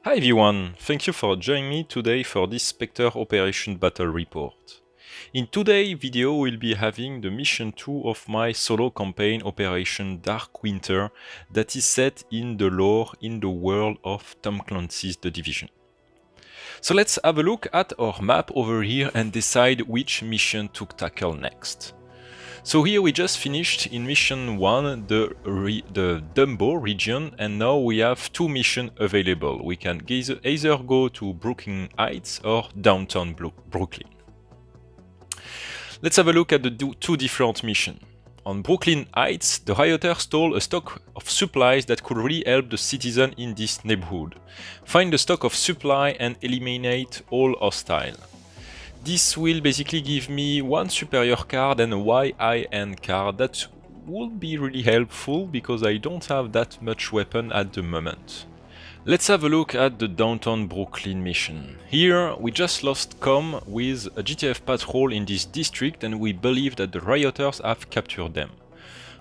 Hi everyone, thank you for joining me today for this Spectre Operation Battle Report. In today's video we'll be having the mission 2 of my solo campaign Operation Dark Winter that is set in the lore in the world of Tom Clancy's The Division. So let's have a look at our map over here and decide which mission to tackle next. So here we just finished in mission 1 the Dumbo region, and now we have 2 missions available. We can either go to Brooklyn Heights or downtown Brooklyn. Let's have a look at the 2 different missions. On Brooklyn Heights, the rioters stole a stock of supplies that could really help the citizens in this neighborhood. Find the stock of supply and eliminate all hostile. This will basically give me 1 superior card and a YIN card. That would be really helpful because I don't have that much weapon at the moment. Let's have a look at the downtown Brooklyn mission. Here we just lost comm with a GTF patrol in this district and we believe that the rioters have captured them.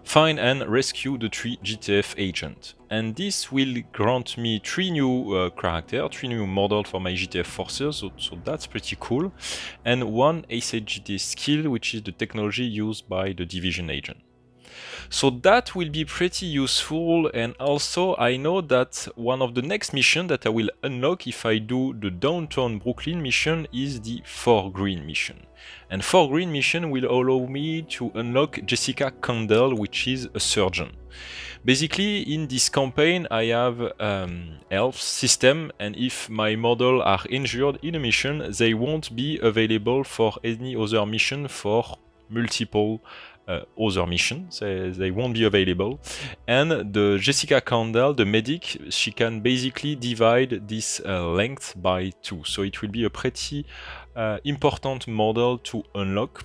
Find and rescue the 3 GTF agents. And this will grant me 3 new characters, 3 new models for my GTF forces, so that's pretty cool. And 1 SHD skill, which is the technology used by the Division agent. So that will be pretty useful, and also I know that one of the next missions that I will unlock if I do the downtown Brooklyn mission is the 4 Green mission. And 4 Green mission will allow me to unlock Jessica Kandel, which is a surgeon. Basically, in this campaign I have health system, and if my models are injured in a mission, they won't be available for any other mission for multiple other missions. They won't be available. And the Jessica Kandel, the medic, she can basically divide this length by 2. So it will be a pretty important model to unlock.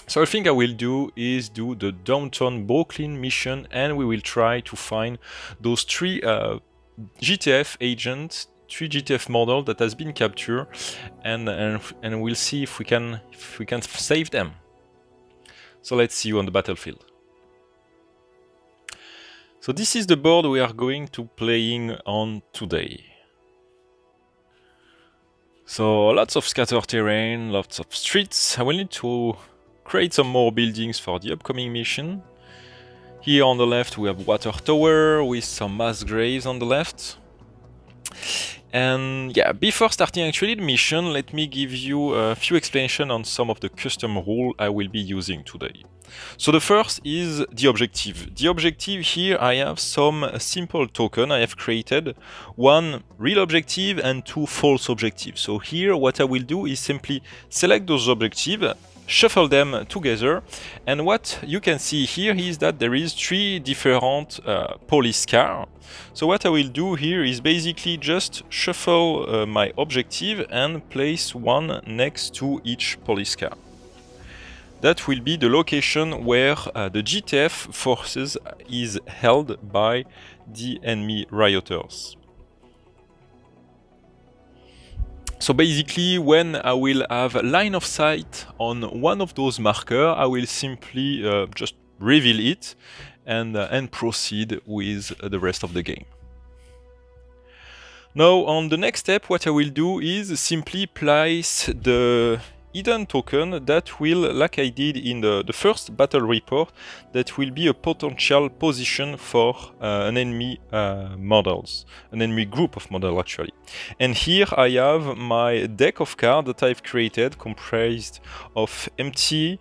So I think I will do is do the downtown Brooklyn mission, and we will try to find those 3 GTF agents, 3 GTF models that has been captured, and we'll see if we can save them. So let's see you on the battlefield. So this is the board we are going to playing on today. So lots of scatter terrain, lots of streets. I will need to create some more buildings for the upcoming mission. Here on the left we have water tower with some mass graves on the left. And yeah, before starting actually the mission, let me give you a few explanations on some of the custom rules I will be using today. So the first is the objective. The objective here, I have some simple token I have created, 1 real objective and 2 false objectives. So here what I will do is simply select those objectives, shuffle them together, and what you can see here is that there is 3 different police cars. So what I will do here is basically just shuffle my objective and place 1 next to each police car. That will be the location where the GTF forces is held by the enemy rioters. So basically, when I will have line of sight on one of those markers, I will simply just reveal it and proceed with the rest of the game. Now, on the next step, what I will do is simply place the hidden token that will, like I did in the first battle report, that will be a potential position for an enemy models, an enemy group of models actually. And here I have my deck of cards that I've created, comprised of empty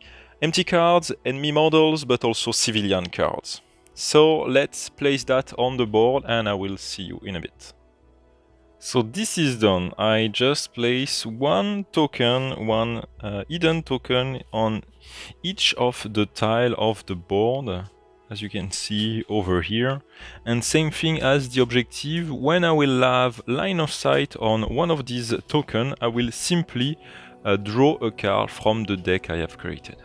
cards, enemy models, but also civilian cards. So let's place that on the board and I will see you in a bit. So this is done. I just place 1 token, 1 hidden token on each of the tile of the board, as you can see over here. And same thing as the objective, when I will have line of sight on one of these tokens, I will simply draw a card from the deck I have created.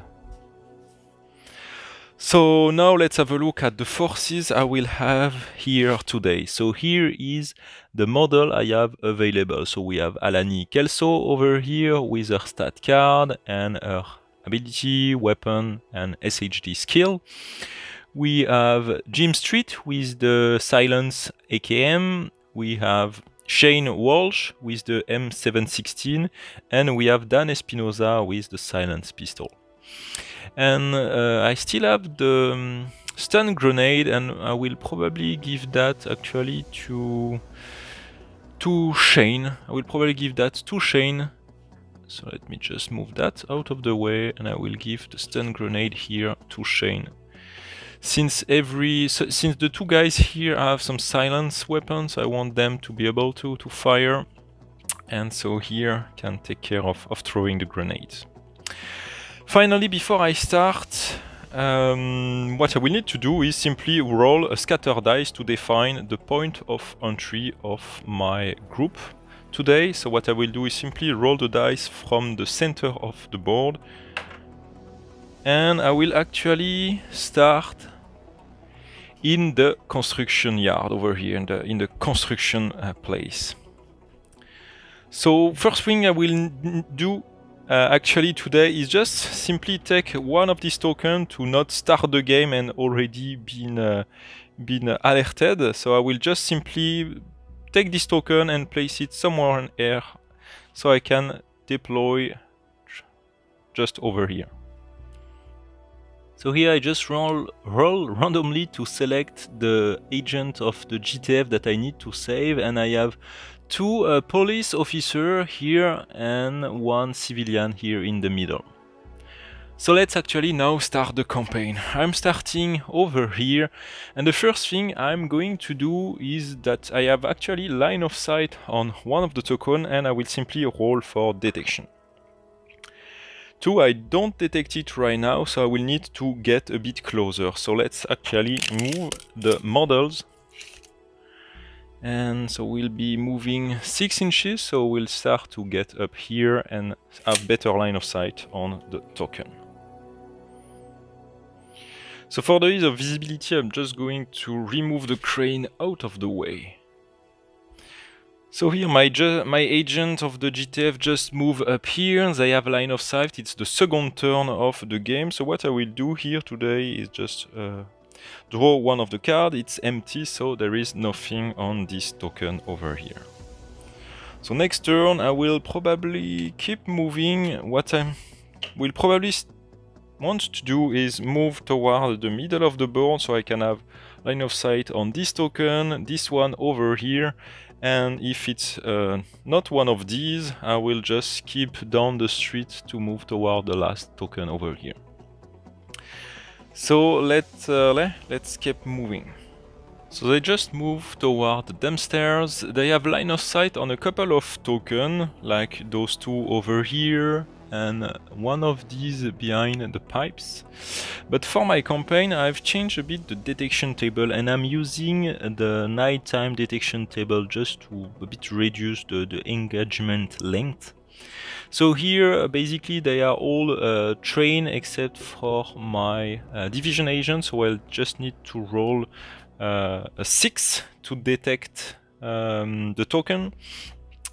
So now let's have a look at the forces I will have here today. So here is the model I have available. So we have Alani Kelso over here with her stat card and her ability, weapon and SHD skill. We have Jim Street with the Silence AKM. We have Shane Walsh with the M716, and we have Dan Espinosa with the silence pistol. And I still have the stun grenade, and I will probably give that actually to Shane. I will probably give that to Shane. So let me just move that out of the way, and I will give the stun grenade here to Shane. Since the two guys here have some silence weapons, I want them to be able to fire, and so here can take care of throwing the grenades. Finally, before I start, what I will need to do is simply roll a scatter dice to define the point of entry of my group today. So what I will do is simply roll the dice from the center of the board, and I will actually start in the construction yard over here, in the construction place. So first thing I will do actually today is just simply take one of these tokens to not start the game and already been alerted. So I will just simply take this token and place it somewhere in here, so I can deploy just over here. So here I just roll randomly to select the agent of the GTF that I need to save, and I have two police officers here and one civilian here in the middle. So let's actually now start the campaign. I'm starting over here, and the first thing I'm going to do is that I have actually line of sight on one of the tokens, and I will simply roll for detection. 2, I don't detect it right now, so I will need to get a bit closer. So let's actually move the models. And so we'll be moving 6 inches, so we'll start to get up here and have better line of sight on the token. So for the ease of visibility, I'm just going to remove the crane out of the way. So here my agent of the GTF just move up here, they have line of sight, it's the second turn of the game. So what I will do here today is just draw one of the cards, it's empty, so there is nothing on this token over here. So next turn I will probably keep moving. What I will probably want to do is move toward the middle of the board, so I can have line of sight on this token, this one over here, and if it's not one of these, I will just keep down the street to move toward the last token over here. So let's keep moving. So they just move toward them stairs. They have line of sight on a couple of tokens, like those two over here, and one of these behind the pipes. But for my campaign I've changed a bit the detection table, and I'm using the nighttime detection table just to a bit reduce the engagement length. So here basically they are all trained except for my division agent, so I'll just need to roll a 6 to detect the token.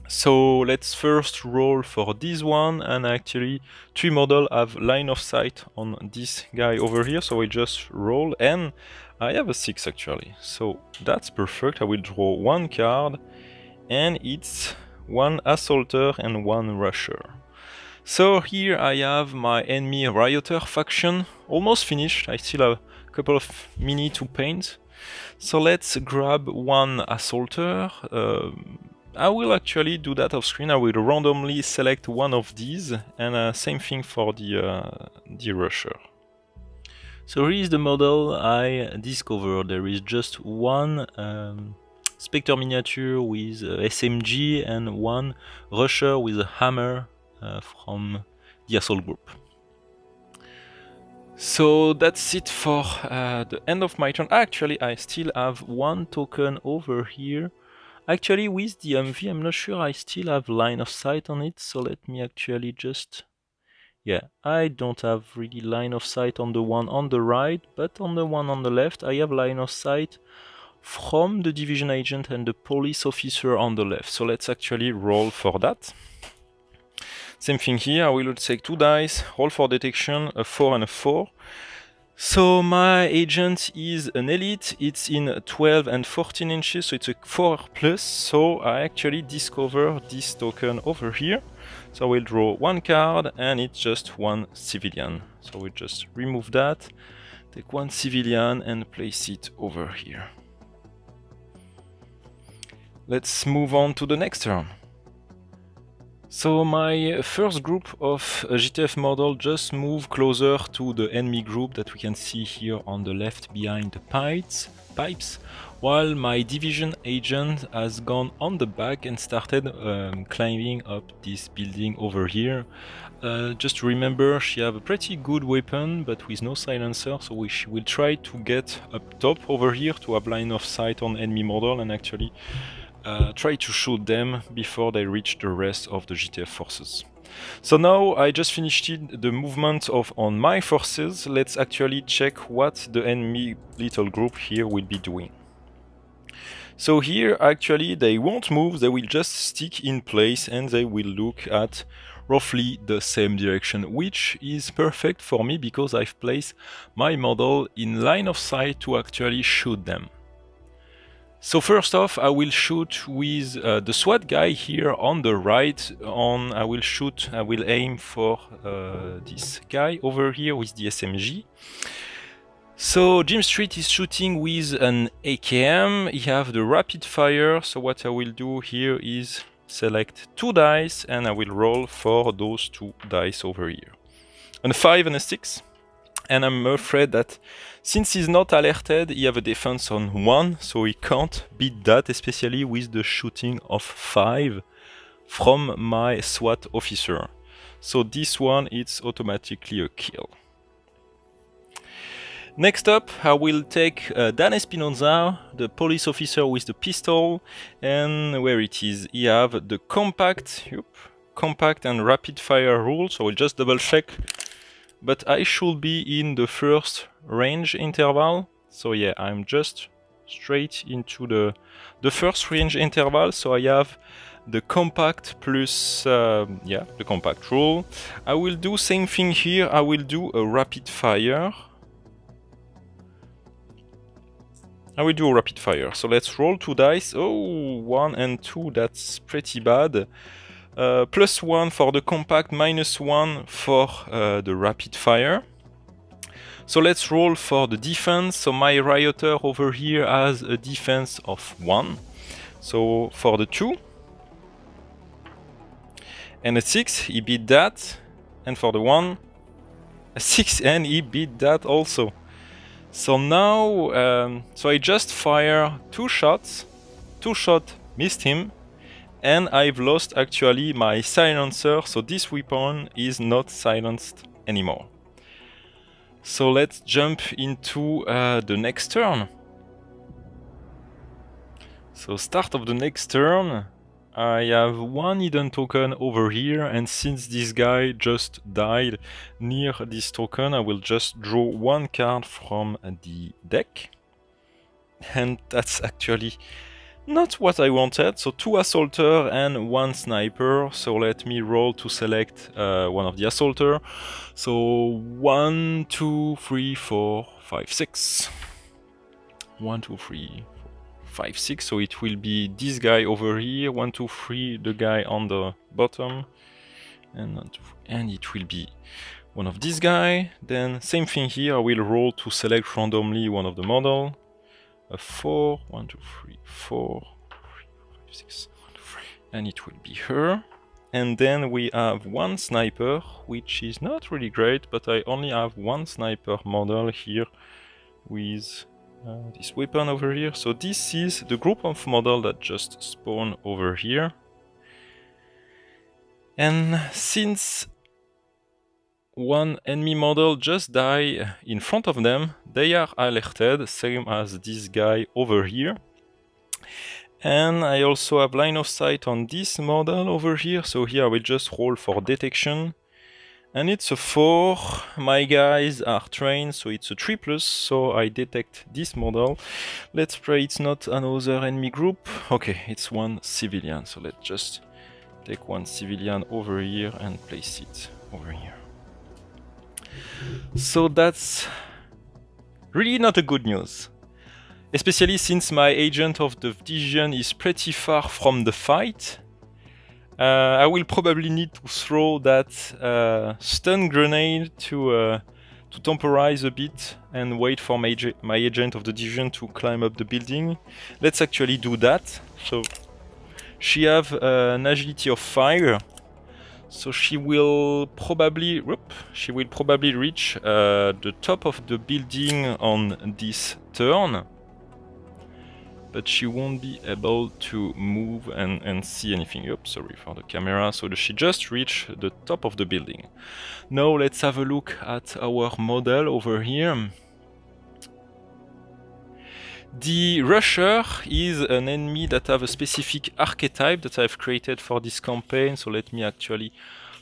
So let's first roll for this one, and actually 3 models have line of sight on this guy over here, so I just roll and I have a 6 actually. So that's perfect. I will draw one card, and it's one assaulter and one rusher. So here I have my enemy rioter faction almost finished. I still have a couple of minutes to paint. So let's grab one assaulter. I will actually do that off screen. I will randomly select one of these, and same thing for the rusher. So here is the model I discovered. There is just one Spectre miniature with SMG and one rusher with a hammer from the assault group. So that's it for the end of my turn. Actually, I still have one token over here. Actually, with the MV, I'm not sure I still have line of sight on it, so let me actually just... Yeah, I don't have really line of sight on the one on the right, but on the one on the left, I have line of sight from the division agent and the police officer on the left. So let's actually roll for that. Same thing here, I will take 2 dice, roll for detection, a 4 and a 4. So my agent is an elite, it's in 12 and 14 inches, so it's a 4+, so I actually discover this token over here. So I will draw one card and it's just one civilian. So we just remove that, take one civilian and place it over here. Let's move on to the next turn. So my first group of GTF model just move closer to the enemy group that we can see here on the left behind the pipes, while my division agent has gone on the back and started climbing up this building over here. Just remember, she have a pretty good weapon but with no silencer, so we will try to get up top over here to have line of sight on enemy model and actually try to shoot them before they reach the rest of the GTF forces. So now I just finished the movement on my forces. Let's actually check what the enemy little group here will be doing. So here actually they won't move, they will just stick in place and they will look at roughly the same direction, which is perfect for me because I've placed my model in line of sight to actually shoot them. So first off, I will shoot with the SWAT guy here on the right. I will aim for this guy over here with the SMG. So Jim Street is shooting with an AKM. He have the rapid fire. So what I will do here is select 2 dice and I will roll for those 2 dice over here. A 5 and a 6. And I'm afraid that since he's not alerted, he have a defense on 1, so he can't beat that, especially with the shooting of 5 from my SWAT officer. So this one, it's automatically a kill. Next up, I will take Dan Espinoza, the police officer with the pistol, and where it is, he have the compact and rapid fire rule, so we'll just double check. But I should be in the first range interval. So yeah, I'm just straight into the first range interval. So I have the compact plus, the compact rule. I will do same thing here. I will do a rapid fire. So let's roll 2 dice. Oh, 1 and 2, that's pretty bad. +1 for the compact, -1 for the rapid fire. So let's roll for the defense. So my rioter over here has a defense of 1. So for the 2 and a 6, he beat that. And for the 1, a 6 and he beat that also. So now, so I just fire 2 shots. 2 shots missed him. And I've lost actually my silencer, so this weapon is not silenced anymore. So let's jump into the next turn. So start of the next turn, I have 1 hidden token over here, and since this guy just died near this token, I will just draw 1 card from the deck. And that's actually not what I wanted, so 2 assaulter and 1 sniper. So let me roll to select one of the assaulter. So 1, 2, 3, 4, 5, 6. 1, 2, 3, 4, 5, 6. So it will be this guy over here. 1, 2, 3, the guy on the bottom, and 1, 2, 3, and it will be one of this guy. Then same thing here. I will roll to select randomly one of the model. A 4, 1, 2, 3, 4, 5, 6, 1, 2, 3, and it will be her. And then we have 1 sniper, which is not really great, but I only have 1 sniper model here with this weapon over here. So this is the group of model that just spawn over here. And since 1 enemy model just die in front of them, they are alerted, same as this guy over here. And I also have line of sight on this model over here, so here I will just roll for detection. And it's a 4, my guys are trained, so it's a 3+, so I detect this model. Let's pray it's not another enemy group. Okay, it's 1 civilian, so let's just take 1 civilian over here and place it over here. So that's Really not a good news. Especially since my agent of the division is pretty far from the fight. I will probably need to throw that stun grenade to temporize a bit and wait for my agent of the division to climb up the building. Let's actually do that. So she have an agility of 5, so she will probably reach the top of the building on this turn. But she won't be able to move and see anything. Oops, sorry for the camera. So she just reached the top of the building. Now let's have a look at our model over here. The Rusher is an enemy that have a specific archetype that I've created for this campaign. So let me actually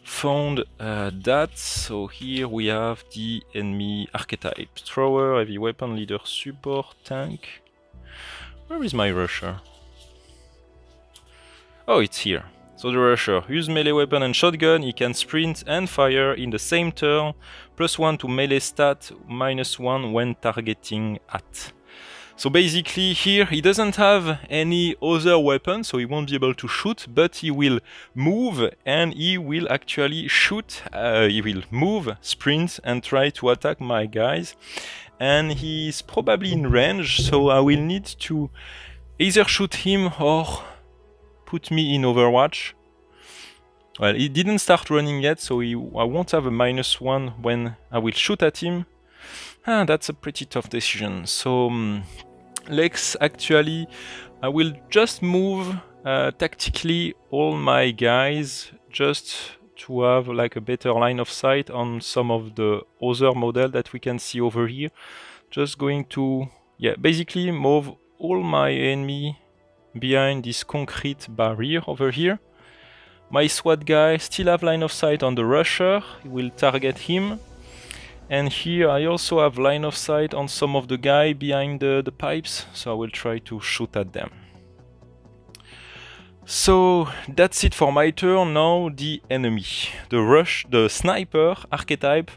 find that. So here we have the enemy archetype. Thrower, heavy weapon, leader, support, tank. Where is my Rusher? Oh, it's here. So the Rusher, use melee weapon and shotgun, he can sprint and fire in the same turn, +1 to melee stat, -1 when targeting at. So basically here he doesn't have any other weapon, so he won't be able to shoot, but he will move and he will actually shoot, he will move, sprint and try to attack my guys. And he's probably in range, so I will need to either shoot him or put me in Overwatch. Well, he didn't start running yet, so I won't have a -1 when I will shoot at him. That's a pretty tough decision. So let's actually, I will just move tactically all my guys just to have like a better line of sight on some of the other model that we can see over here. Just going to, yeah, basically move all my enemy behind this concrete barrier over here. My SWAT guy still have line of sight on the Rusher, he will target him. And here I also have line of sight on some of the guy behind the pipes, so I will try to shoot at them. So that's it for my turn. Now the enemy. The sniper archetype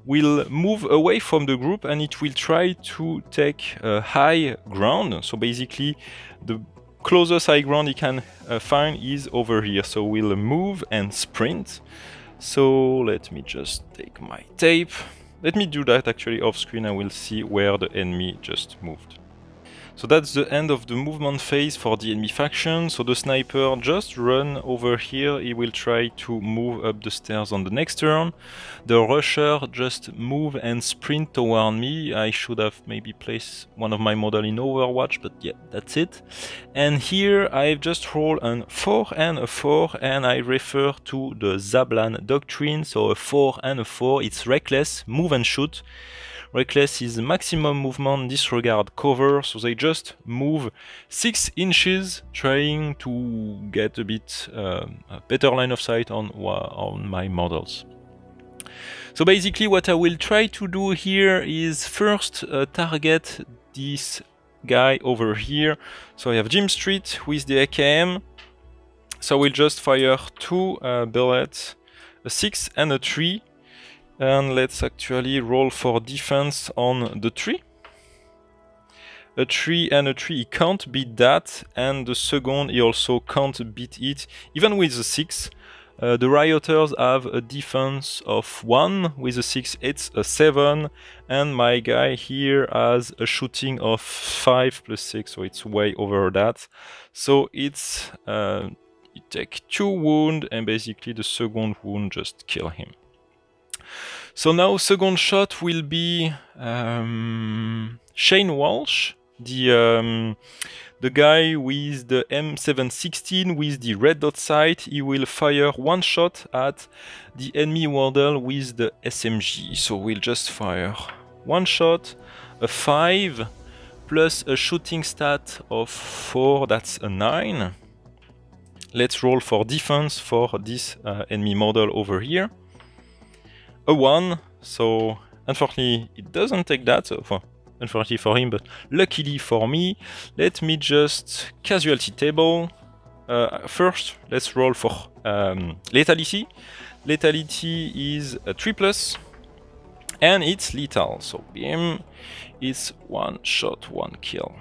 will move away from the group and it will try to take high ground. So basically the closest high ground he can find is over here. So we'll move and sprint. So let me just take my tape. Let me do that actually off screen and we'll see where the enemy just moved. So that's the end of the movement phase for the enemy faction. So the sniper just run over here, he will try to move up the stairs on the next turn. The Rusher just move and sprint toward me. I should have maybe placed one of my model in Overwatch, but yeah, that's it. And here I've just rolled a 4 and a 4, and I refer to the Zablan doctrine. So a 4 and a 4, it's reckless, move and shoot. Reckless is maximum movement, disregard cover, so they just move 6 inches, trying to get a bit a better line of sight on my models. So basically what I will try to do here is first target this guy over here. So I have Jim Street with the AKM, so I will just fire 2 bullets, a 6 and a 3. And let's actually roll for defense on the 3. A 3 and a 3, he can't beat that, and the second he also can't beat it, even with the 6. The Rioters have a defense of 1, with a 6 it's a 7, and my guy here has a shooting of 5 plus 6, so it's way over that. So it's, you take 2 wounds, and basically the second wound just kill him. So now second shot will be Shane Walsh, the guy with the M716 with the red dot sight. He will fire 1 shot at the enemy model with the SMG. So we'll just fire 1 shot, a 5 plus a shooting stat of 4, that's a 9. Let's roll for defense for this enemy model over here. A 1, so unfortunately it doesn't take that, so unfortunately for him, but luckily for me. Let me just casualty table. First, let's roll for lethality. Lethality is a 3+, and it's lethal, so bim, it's one shot, one kill.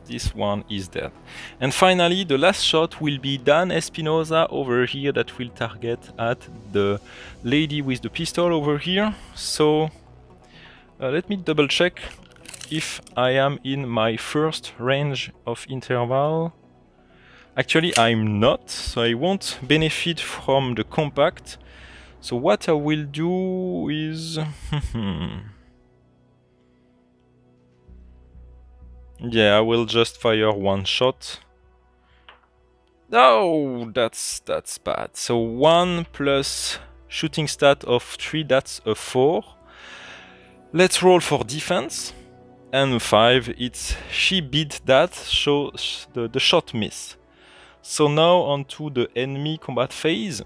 This one is dead. And finally, the last shot will be Dan Espinosa over here that will target at the lady with the pistol over here. So let me double check if I am in my first range of interval. Actually, I'm not, so I won't benefit from the compact. So what I will do is... yeah, I will just fire one shot. Oh, that's bad. So 1 plus shooting stat of 3, that's a 4. Let's roll for defense. And 5, it's she beat that, so the shot miss. So now onto the enemy combat phase.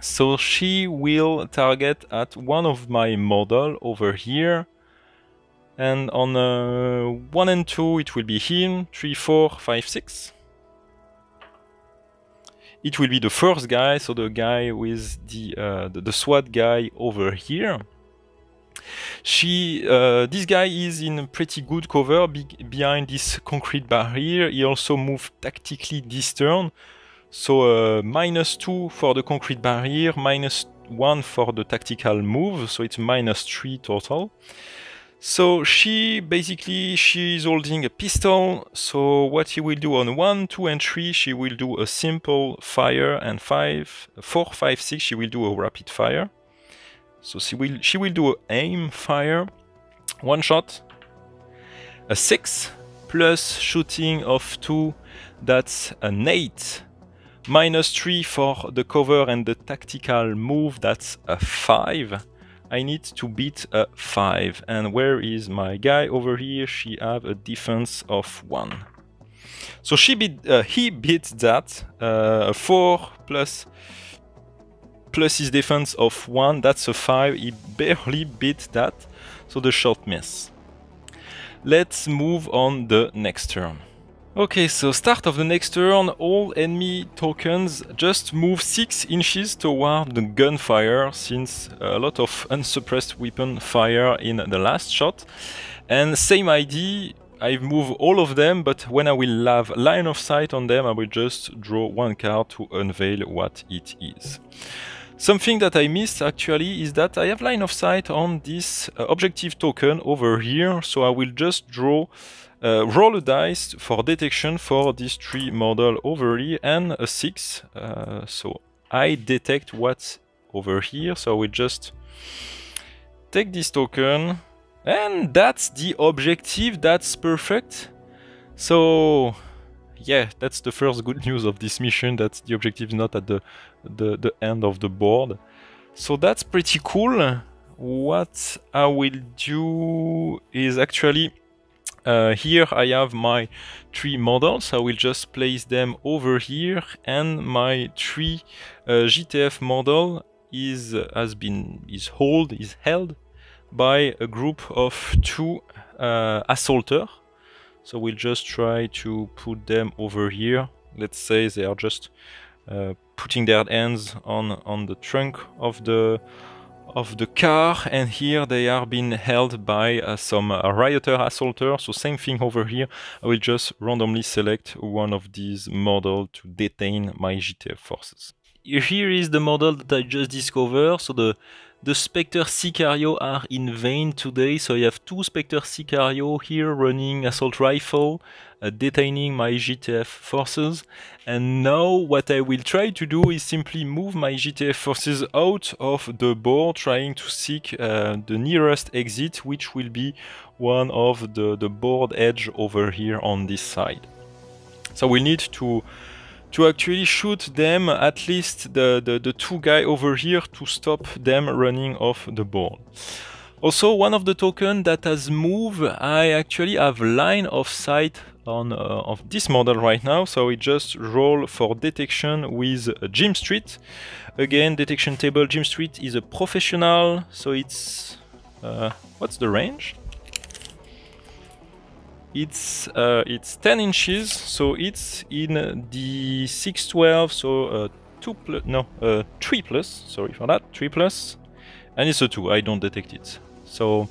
So she will target at one of my model over here. And on 1 and 2 it will be him, 3, 4, 5, 6. It will be the first guy, so the guy with the SWAT guy over here. This guy is in pretty good cover behind this concrete barrier. He also moved tactically this turn. So -2 for the concrete barrier, -1 for the tactical move, so it's -3 total. So she's holding a pistol, so what she will do on 1, 2 and 3, she will do a simple fire, and 4, 5, 6, she will do a rapid fire. So she will do an aim fire, one shot, a 6, plus shooting of 2, that's an 8, -3 for the cover and the tactical move, that's a 5. I need to beat a 5. And where is my guy over here? She have a defense of 1. So he beat that. 4 plus his defense of 1, that's a 5. He barely beat that. So the shot miss. Let's move on the next turn. Okay, so start of the next turn, all enemy tokens just move 6 inches toward the gunfire, since a lot of unsuppressed weapon fire in the last shot. And same idea, I've moved all of them, but when I will have line of sight on them, I will just draw one card to unveil what it is. Something that I missed actually is that I have line of sight on this objective token over here, so I will just roll a dice for detection for these 3 model over here and a 6. So I detect what's over here, so I will just take this token, and that's the objective, that's perfect. So yeah, that's the first good news of this mission, that the objective is not at the end of the board. So that's pretty cool. What I will do is actually here I have my 3 models. I will just place them over here, and my 3 JTF model is held by a group of 2 assaulters. So we'll just try to put them over here. Let's say they are just putting their hands on the trunk of the car, and here they are being held by some rioter assaulters. So same thing over here. I will just randomly select one of these models to detain my JTF forces. Here is the model that I just discovered. So the Spectre Sicario are in vain today. So I have 2 Spectre Sicario here running assault rifle, detaining my JTF forces. And now what I will try to do is simply move my JTF forces out of the board, trying to seek the nearest exit, which will be one of the board edge over here on this side. So we need to actually shoot them, at least the 2 guys over here, to stop them running off the board. Also, one of the tokens that has moved, I actually have line of sight on of this model right now, so we just roll for detection with Jim Street. Again, detection table, Jim Street is a professional, so it's... what's the range? It's 10 inches, so it's in the 612, so 3 plus, sorry for that, 3 plus. And it's a 2, I don't detect it. So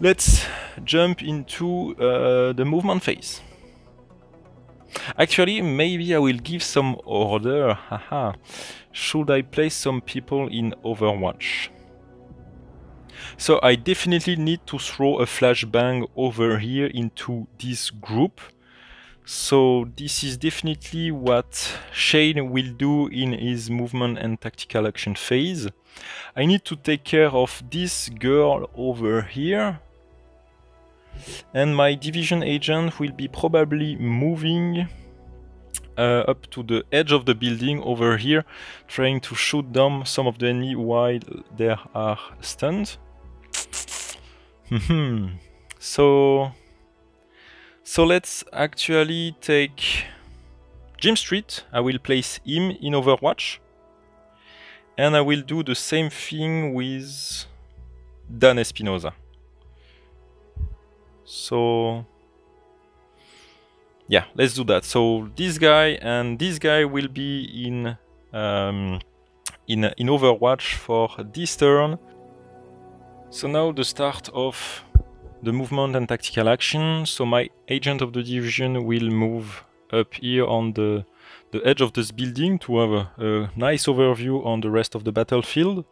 let's jump into the movement phase. Actually, maybe I will give some order. Haha. Should I place some people in Overwatch? So I definitely need to throw a flashbang over here into this group. So this is definitely what Shane will do in his movement and tactical action phase. I need to take care of this girl over here. And my division agent will be probably moving up to the edge of the building over here, trying to shoot down some of the enemy while they are stunned. So let's actually take Jim Street. I will place him in Overwatch. And I will do the same thing with Dan Espinosa. So yeah, let's do that. So this guy and this guy will be in Overwatch for this turn. So now the start of the movement and tactical action. So my agent of the division will move up here on the edge of this building to have a nice overview on the rest of the battlefield.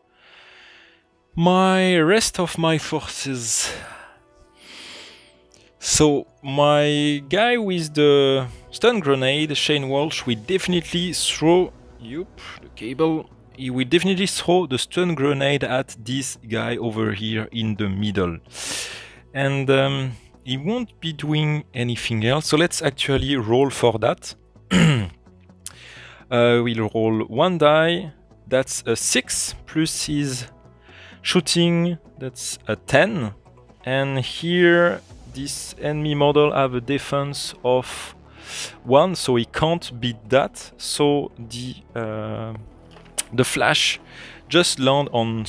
My rest of my forces. So my guy with the stun grenade, Shane Walsh, will definitely throw the cable. He will definitely throw the stun grenade at this guy over here in the middle. And he won't be doing anything else. So let's actually roll for that. We'll roll one die. That's a 6 plus his shooting. That's a 10. And here this enemy model have a defense of 1, so he can't beat that. So the flash just land on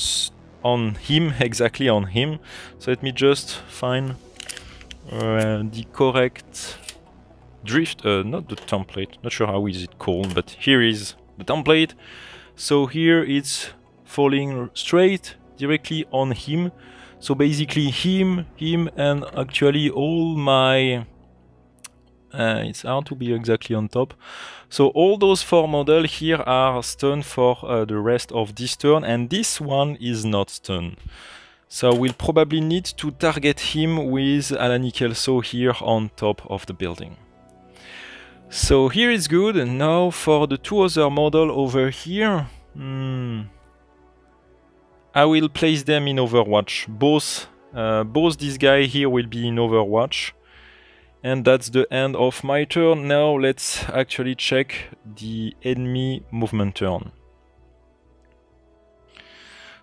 him, exactly on him. So let me just find the correct drift, not the template, not sure how is it called, but here is the template. So here it's falling straight directly on him. So basically him, and actually all my... it's hard to be exactly on top. So all those 4 models here are stunned for the rest of this turn, and this one is not stunned. So we'll probably need to target him with Alani Kelso here on top of the building. So here is good, and now for the 2 other models over here, I will place them in Overwatch. Both this guy here will be in Overwatch. And that's the end of my turn. Now let's actually check the enemy movement turn.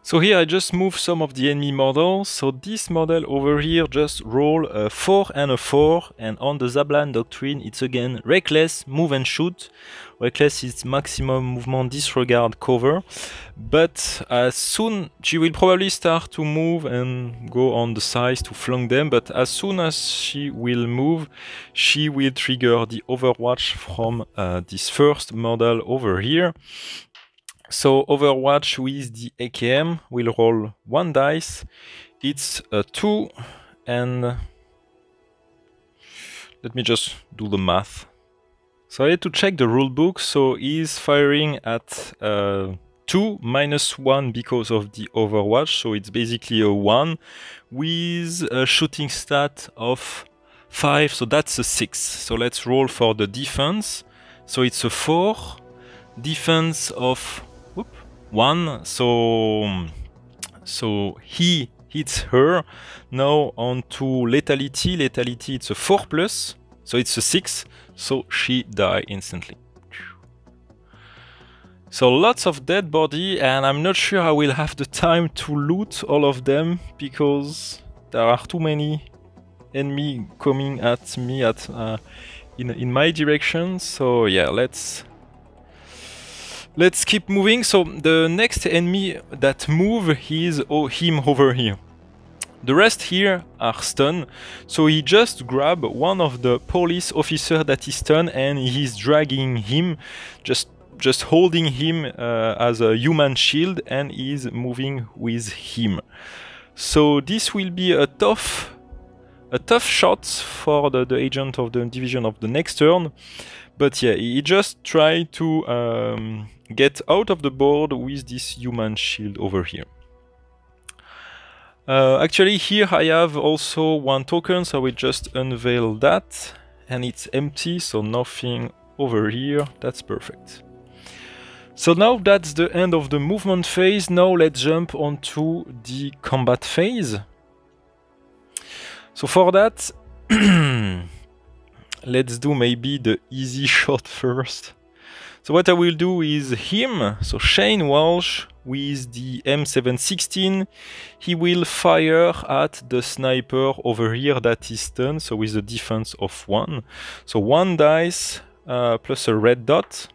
So here I just move some of the enemy models. So this model over here just roll a 4 and a 4. And on the Zablan doctrine, it's again reckless, move and shoot. Reckless is maximum movement, disregard, cover. But as soon, she will probably start to move and go on the sides to flank them. But as soon as she will move, she will trigger the Overwatch from this first model over here. So Overwatch with the AKM will roll 1 dice. It's a 2, and let me just do the math. So I had to check the rulebook. So he's firing at 2 minus 1 because of the Overwatch. So it's basically a 1 with a shooting stat of 5. So that's a 6. So let's roll for the defense. So it's a 4. Defense of 1, so he hits her. Now on to lethality. Lethality, it's a 4 plus, so it's a 6, so she dies instantly. So lots of dead body, and I'm not sure I will have the time to loot all of them because there are too many enemy coming at me in my direction. So yeah, let's keep moving. So the next enemy that move is him over here. The rest here are stunned. So he just grabbed one of the police officer that is stunned and he's dragging him, just just holding him as a human shield and is moving with him. So this will be a tough shot for the agent of the division of the next turn. But yeah, he just tried to get out of the board with this human shield over here. Actually, here I have also one token, so I will just unveil that. And it's empty, so nothing over here. That's perfect. So now that's the end of the movement phase. Now let's jump onto the combat phase. So for that, let's do maybe the easy shot first. So what I will do is him, so Shane Walsh with the M716, he will fire at the sniper over here that is stunned, so with a defense of 1. So 1 dice plus a red dot.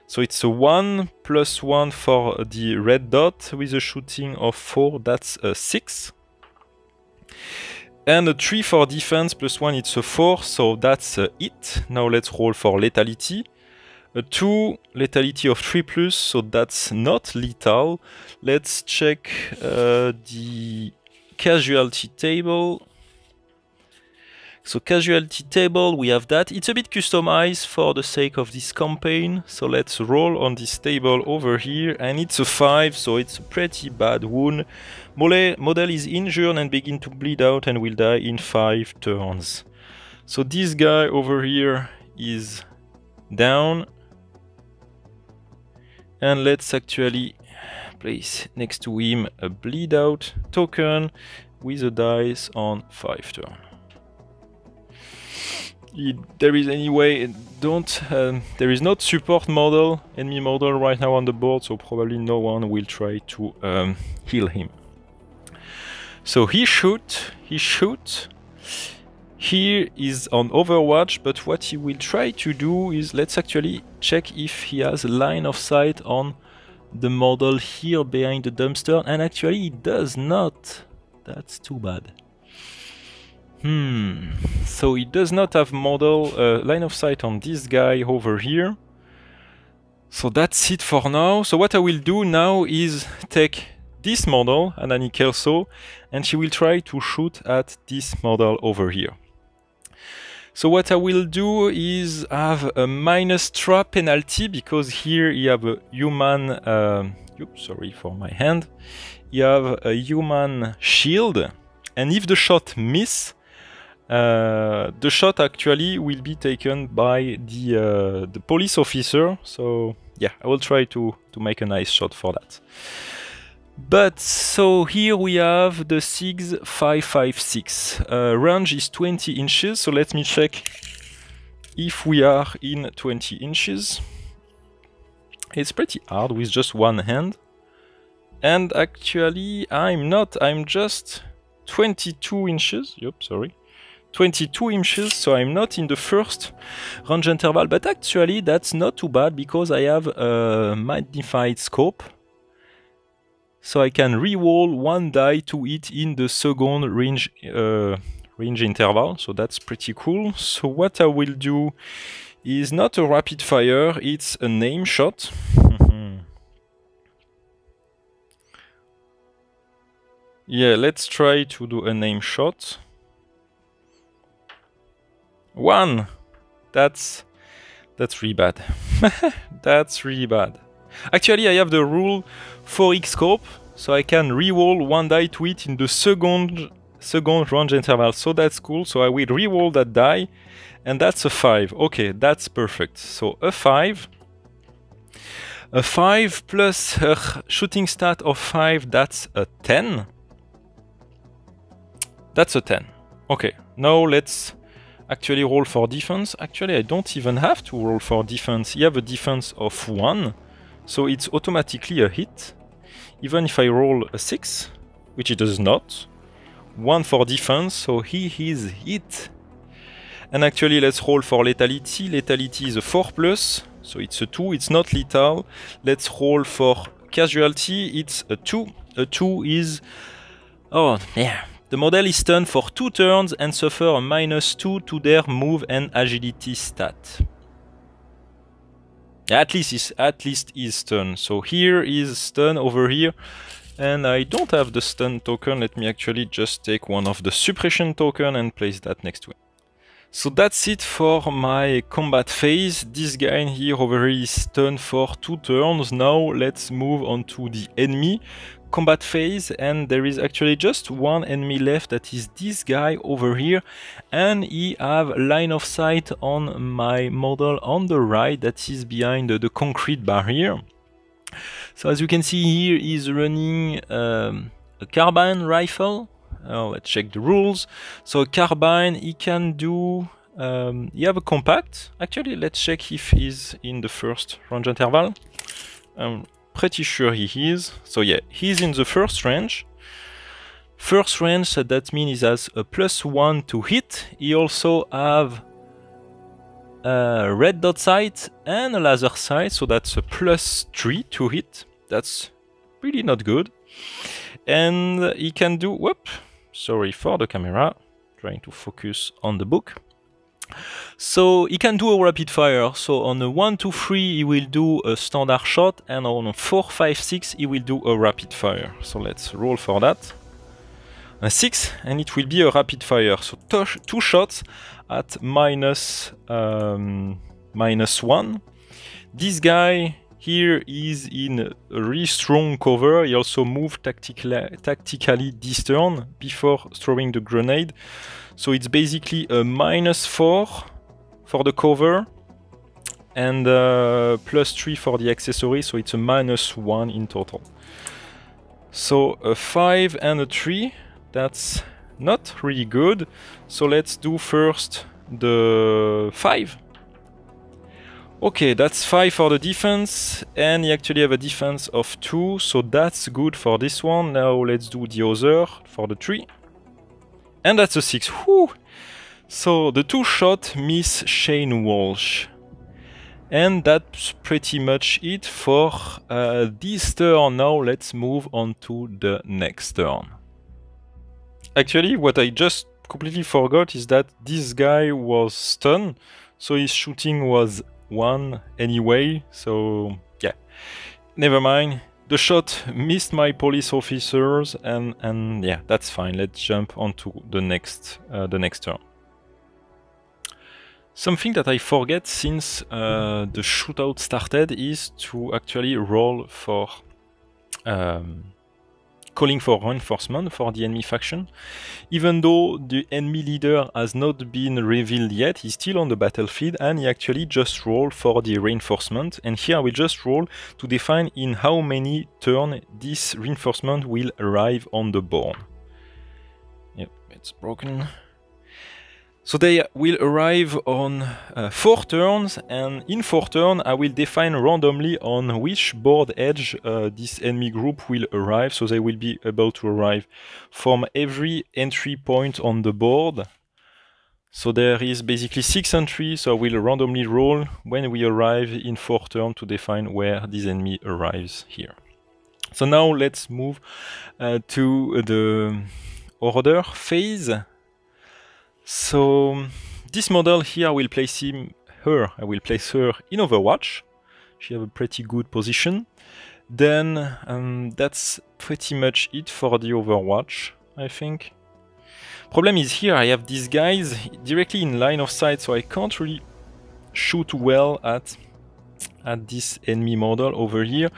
So it's a 1 plus 1 for the red dot with a shooting of 4, that's a 6. And a 3 for defense plus 1, it's a 4, so that's a hit. Now let's roll for lethality. A 2, lethality of 3 plus, so that's not lethal. Let's check the casualty table. So casualty table, we have that. It's a bit customized for the sake of this campaign. So let's roll on this table over here. And it's a 5, so it's a pretty bad wound. Model is injured and begin to bleed out and will die in 5 turns. So this guy over here is down. And let's actually place next to him a bleed out token with a dice on 5 turns. There is anyway there is not support model, enemy model right now on the board, so probably no one will try to heal him. So he shoot. Here is on Overwatch, but what he will try to do is, let's actually check if he has a line of sight on the model here behind the dumpster, and actually he does not. That's too bad. So he does not have model line of sight on this guy over here. So that's it for now. So what I will do now is take this model, Anani Kelso, and she will try to shoot at this model over here. So what I will do is have a minus trap penalty, because here you have a human, oops, sorry for my hand. You have a human shield, and if the shot miss, the shot actually will be taken by the police officer. So yeah, I will try to make a nice shot for that. But so here we have the SIGS 556. Range is 20 inches, so let me check if we are in 20 inches. It's pretty hard with just one hand. And actually I'm not, I'm just 22 inches. Yep, sorry. 22 inches, so I'm not in the first range interval, but actually that's not too bad because I have a magnified scope. So I can re-roll 1 die to hit in the second range interval, so that's pretty cool. So what I will do is not a rapid fire, it's a name shot. Yeah, let's try to do a name shot. 1! That's really bad. That's really bad. Actually, I have the rule 4x scope, so I can re-roll 1 die to hit in the second range interval. So that's cool. So I will re-roll that die, and that's a 5. Okay, that's perfect. So a 5 plus a shooting stat of 5, that's a 10. That's a 10. Okay, now let's actually roll for defense. Actually, I don't even have to roll for defense. You have a defense of 1. So it's automatically a hit, even if I roll a 6, which it does not. 1 for defense, so he is hit. And actually, let's roll for lethality. Lethality is a 4 plus, so it's a 2, it's not lethal. Let's roll for casualty, it's a 2. A 2 is... oh, yeah. The model is stunned for 2 turns and suffer a -2 to their move and agility stat. At least he's stun. So here is stun over here. And I don't have the stun token. Let me actually just take one of the suppression token and place that next to it. So that's it for my combat phase. This guy here over here is stunned for 2 turns. Now let's move on to the enemy combat phase, and there is actually just one enemy left, that is this guy over here, and he have line of sight on my model on the right that is behind the concrete barrier. So as you can see here, he's running a carbine rifle. Let's check the rules. So a carbine, he can do, he have a compact. Actually, let's check if he's in the first range interval. I'm pretty sure he is. So yeah, he's in the first range. First range, so that means he has a +1 to hit. He also have a red dot sight and a laser sight, so that's a +3 to hit. That's really not good. And he can do, whoop, sorry for the camera, trying to focus on the book. So he can do a rapid fire. So on a 1, 2, 3 he will do a standard shot, and on a 4, 5, 6 he will do a rapid fire. So let's roll for that. A 6, and it will be a rapid fire. So 2 shots at -1. This guy here is in a really strong cover. He also moved tactically this turn before throwing the grenade. So it's basically a -4 for the cover and +3 for the accessory, so it's a -1 in total. So a 5 and a 3, that's not really good. So let's do first the 5. Okay, that's 5 for the defense, and you actually have a defense of 2, so that's good for this one. Now let's do the other for the 3. And that's a 6. Whew. So the 2 shot miss Shane Walsh. And that's pretty much it for this turn. Now let's move on to the next turn. Actually, what I just completely forgot is that this guy was stunned, so his shooting was 1 anyway, so yeah, never mind. The shot missed my police officers, and yeah, that's fine. Let's jump onto the next turn. Something that I forget since the shootout started is to actually roll for calling for reinforcement for the enemy faction. Even though the enemy leader has not been revealed yet, he's still on the battlefield, and he actually just rolled for the reinforcement. And here I will just roll to define in how many turns this reinforcement will arrive on the board. Yep, it's broken. So they will arrive on 4 turns, and in 4 turns I will define randomly on which board edge this enemy group will arrive. So they will be able to arrive from every entry point on the board. So there is basically 6 entries, so I will randomly roll when we arrive in 4 turns to define where this enemy arrives here. So now let's move to the order phase. So this model here, I will place her in Overwatch. She have a pretty good position. Then that's pretty much it for the Overwatch, I think. Problem is here I have these guys directly in line of sight, so I can't really shoot well at this enemy model over here.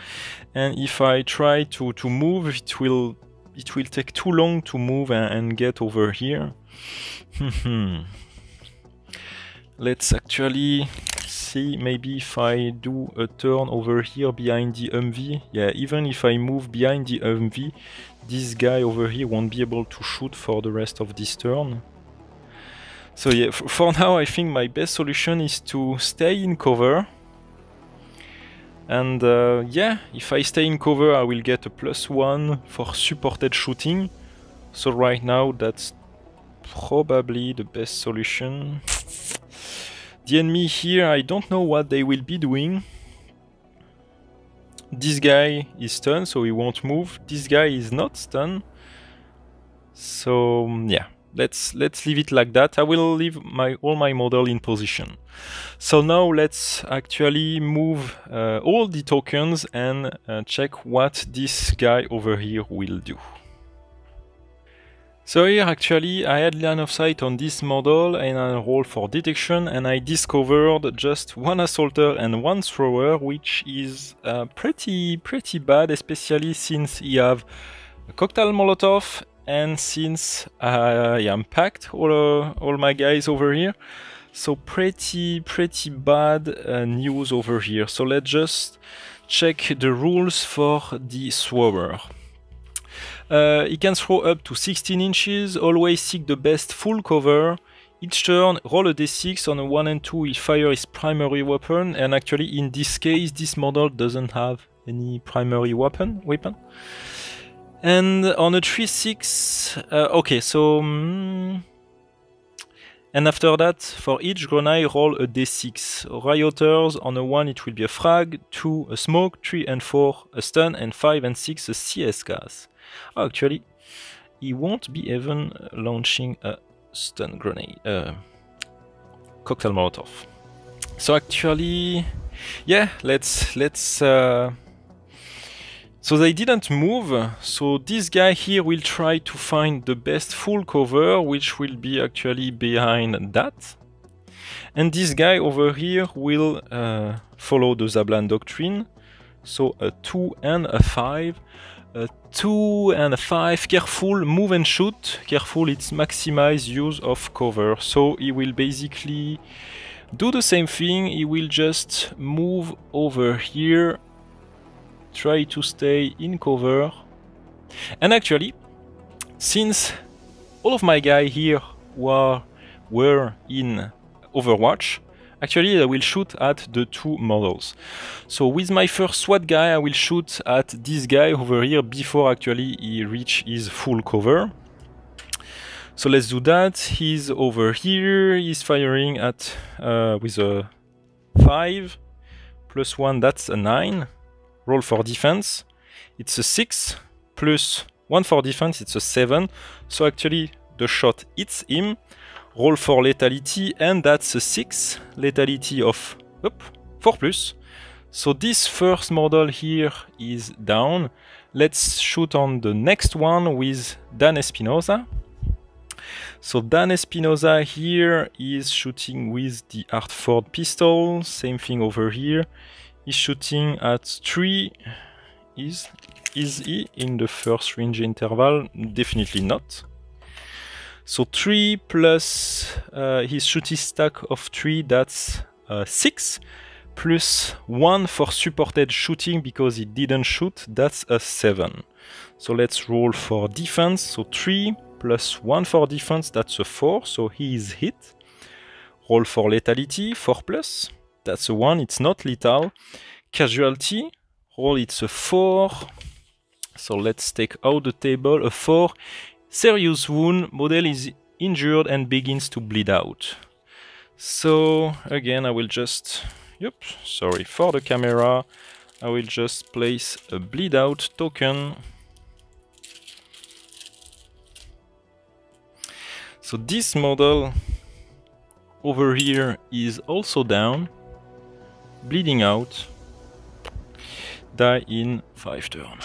And if I try to move, it will take too long to move and get over here. Let's actually see, maybe if I do a turn over here behind the MV. Yeah, even if I move behind the MV, this guy over here won't be able to shoot for the rest of this turn. So yeah, for now I think my best solution is to stay in cover. And yeah, if I stay in cover I will get a +1 for supported shooting. So right now that's probably the best solution. The enemy here, I don't know what they will be doing. This guy is stunned, so he won't move. This guy is not stunned. So yeah, let's leave it like that. I will leave all my model in position. So now let's actually move all the tokens and check what this guy over here will do. So here actually I had line of sight on this model and I roll for detection, and I discovered just one assaulter and one thrower, which is pretty bad, especially since you have a cocktail molotov and since I am packed all my guys over here. So pretty bad news over here. So let's just check the rules for the thrower. He can throw up to 16 inches, always seek the best full cover. Each turn, roll a d6 on a 1 and 2, he fire his primary weapon, and actually in this case, this model doesn't have any primary weapon. And on a 3-6, okay, so... and after that, for each grenade, roll a d6. Rioters, on a 1 it will be a frag, 2 a smoke, 3 and 4 a stun, and 5 and 6 a CS gas. Oh, actually, he won't be even launching a stun grenade, cocktail molotov. So actually, yeah, let's so they didn't move, so this guy here will try to find the best full cover, which will be actually behind that. And this guy over here will follow the Zablan doctrine, so a 2 and a 5. A 2 and a 5, careful, move and shoot. Careful, it's maximize use of cover. So he will basically do the same thing, he will just move over here, try to stay in cover. And actually, since all of my guys here were in Overwatch, actually I will shoot at the two models. So with my first SWAT guy, I will shoot at this guy over here before actually he reach his full cover. So let's do that. He's over here, he's firing at with a 5 plus 1, that's a 9. Roll for defense, it's a 6 plus 1 for defense, it's a 7. So actually the shot hits him. Roll for lethality, and that's a 6. Lethality of 4 plus. So this first model here is down. Let's shoot on the next one with Dan Espinosa. So Dan Espinosa here is shooting with the Hartford pistol. Same thing over here. He's shooting at 3. Is he in the first range interval? Definitely not. So 3 plus his shooting stack of 3, that's 6. Plus 1 for supported shooting because he didn't shoot, that's a 7. So let's roll for defense. So 3 plus 1 for defense, that's a 4. So he is hit. Roll for lethality, 4 plus. That's a 1, it's not lethal. Casualty, roll, it's a 4. So let's take out the table, a 4. Serious wound, model is injured and begins to bleed out. So again, I will just, sorry for the camera, I will just place a bleed out token. So this model over here is also down, bleeding out, die in 5 turns.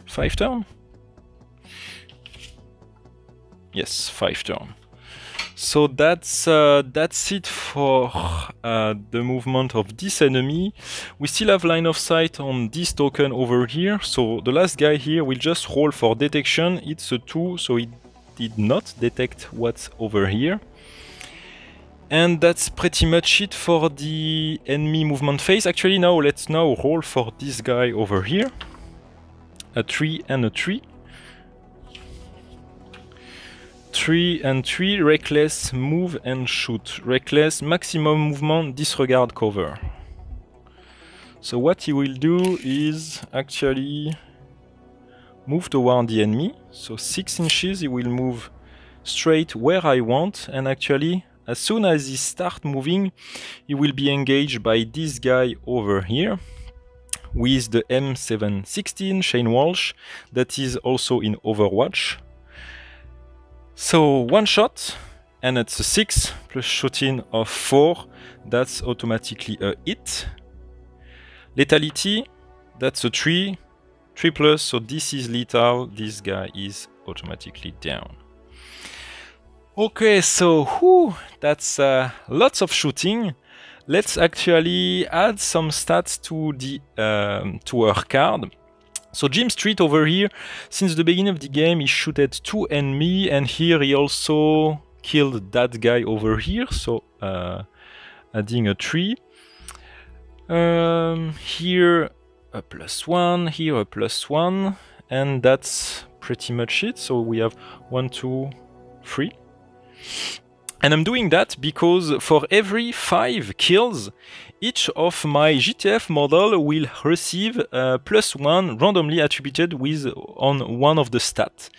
5 turns? Yes, 5 turns. So that's it for the movement of this enemy. We still have line of sight on this token over here. So the last guy here will just roll for detection. It's a 2, so it did not detect what's over here. And that's pretty much it for the enemy movement phase. Actually, now let's roll for this guy over here. A 3 and a 3. 3 and 3, reckless, move and shoot. Reckless, maximum movement, disregard cover. So what he will do is actually move toward the enemy. So 6 inches, he will move straight where I want. And actually, as soon as he starts moving, he will be engaged by this guy over here with the M716, Shane Walsh, that is also in Overwatch. So 1 shot, and it's a 6 plus shooting of 4. That's automatically a hit. Lethality, that's a 3 plus, so this is lethal. This guy is automatically down. Okay, so that's lots of shooting. Let's actually add some stats to the to her card. So Jim Street over here, since the beginning of the game, he shooted 2 enemies, and here he also killed that guy over here. So adding a 3. Here a +1, here a +1, and that's pretty much it. So we have 1, 2, 3. And I'm doing that because for every 5 kills, each of my GTF model will receive +1 randomly attributed on one of the stats.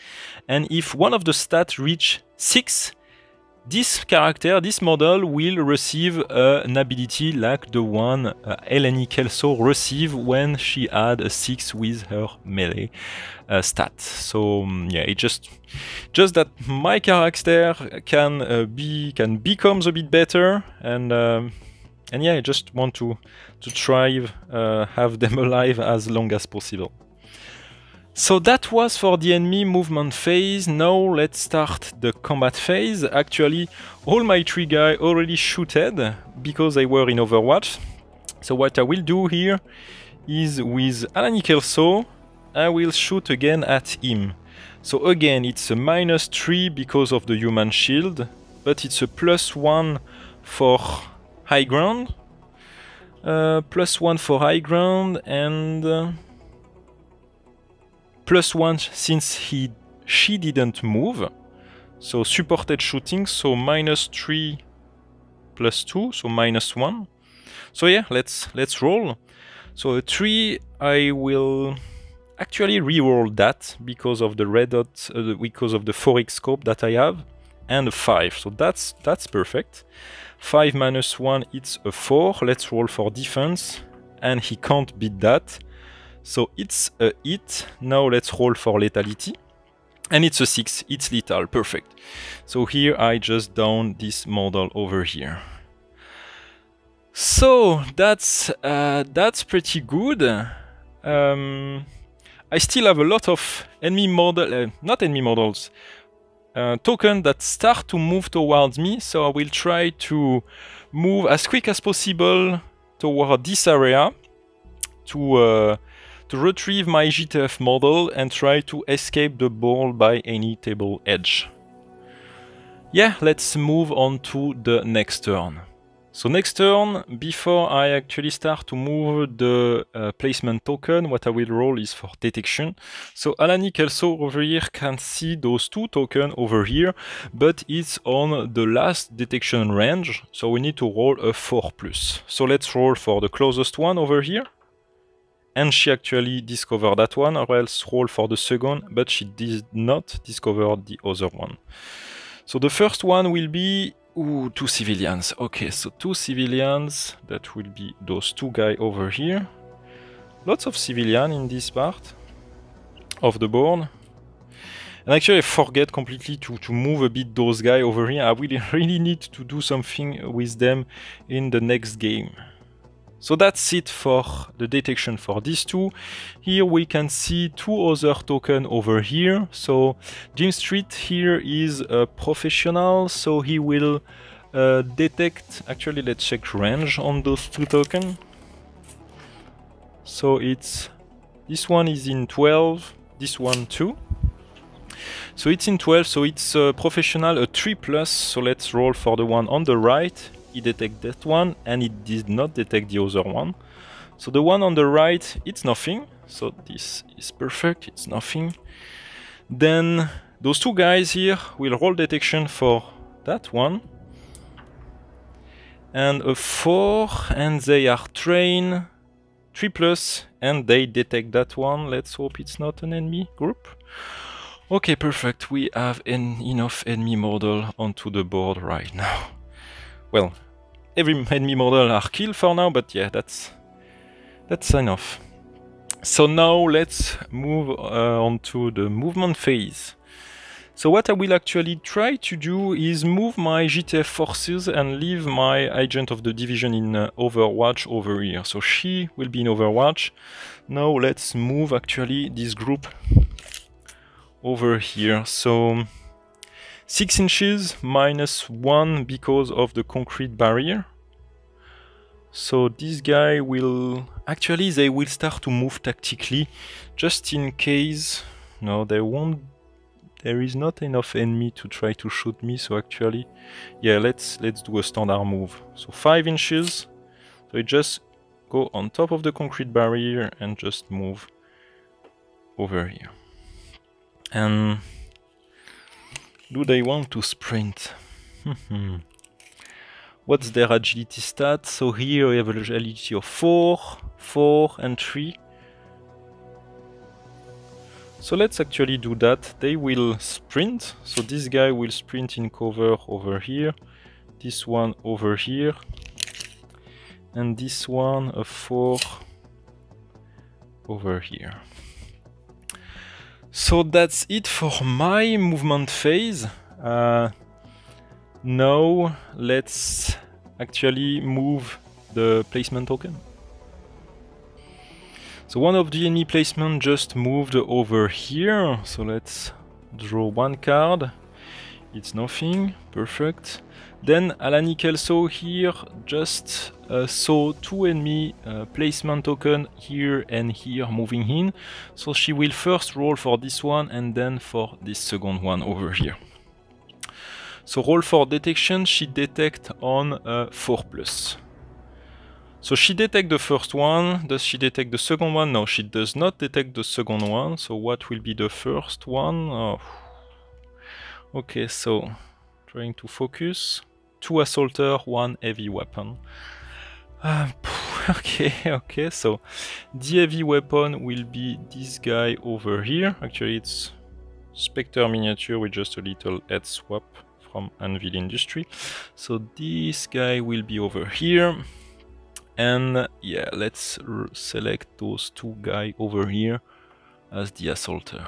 And if one of the stats reach 6, this character, this model will receive an ability like the one Eleni Kelso received when she had a 6 with her melee stat. So yeah, it just that my character can become a bit better, and yeah, I just want to try have them alive as long as possible. So that was for the enemy movement phase. Now let's start the combat phase. Actually, all my 3 guys already shooted because they were in Overwatch. So what I will do here is with Alani Kelso, I will shoot again at him. So again, it's a -3 because of the human shield, but it's a +1 for high ground. +1 for high ground, and +1 since she didn't move. So supported shooting, so -3 +2, so -1. So yeah, let's roll. So a 3, I will actually re-roll that because of the red dot, because of the 4x scope that I have, and a 5. So that's perfect. 5 -1, it's a 4. Let's roll for defense, and he can't beat that. So it's a hit. Now let's roll for lethality. And it's a 6, it's lethal, perfect. So here I just down this model over here. So that's pretty good. I still have a lot of enemy model, not enemy models, tokens that start to move towards me. So I will try to move as quick as possible toward this area to retrieve my GTF model and try to escape the ball by any table edge. Yeah, let's move on to the next turn. So next turn, before I actually start to move the placement token, what I will roll is for detection. So Alani Kelso over here can see those 2 tokens over here, but it's on the last detection range, so we need to roll a 4+. So let's roll for the closest one over here. And she actually discovered that one, or else roll for the second, but she did not discover the other one. So the first one will be 2 civilians. Okay, so 2 civilians, that will be those 2 guys over here. Lots of civilians in this part of the board. And actually I forget completely to move a bit those guys over here. I will really need to do something with them in the next game. So that's it for the detection for these 2. Here we can see 2 other tokens over here. So Jim Street here is a professional, so he will detect, actually let's check range on those 2 tokens. So it's, this one is in 12, this one too. So it's in 12, so it's a professional, a 3+, so let's roll for the one on the right. He detected that one, and it did not detect the other one. So the one on the right, it's nothing. So this is perfect, it's nothing. Then those 2 guys here will roll detection for that one. And a 4, and they are trained 3+, and they detect that one. Let's hope it's not an enemy group. Okay, perfect. We have enough enemy model onto the board right now. Well, every enemy model are killed for now, but yeah, that's enough. So now let's move on to the movement phase. So what I will actually try to do is move my GTF forces and leave my agent of the division in Overwatch over here. So she will be in Overwatch. Now let's move actually this group over here. So 6 inches -1 because of the concrete barrier. So this guy will... Actually, they will start to move tactically, just in case... No, they won't... There is not enough enemy to try to shoot me, so actually... Yeah, let's do a standard move. So 5 inches. So it just go on top of the concrete barrier and just move over here. And... Do they want to sprint? What's their agility stat? So here we have an agility of 4, 4 and 3. So let's actually do that. They will sprint. So this guy will sprint in cover over here. This one over here. And this one a 4 over here. So that's it for my movement phase. Now let's actually move the placement token. So one of the enemy placement just moved over here. So let's draw one card. It's nothing. Perfect. Then Alani Kelso here just saw 2 enemy placement token here and here moving in. So she will first roll for this one and then for this second one over here. So roll for detection, she detect on 4+. So she detect the first one. Does she detect the second one? No, she does not detect the second one. So what will be the first one? Oh. Okay, so trying to focus. 2 assaulter, 1 heavy weapon. Okay, so the heavy weapon will be this guy over here. Actually, it's Spectre miniature with just a little head swap from Anvil Industry. So this guy will be over here. And yeah, let's select those 2 guys over here as the assaulter.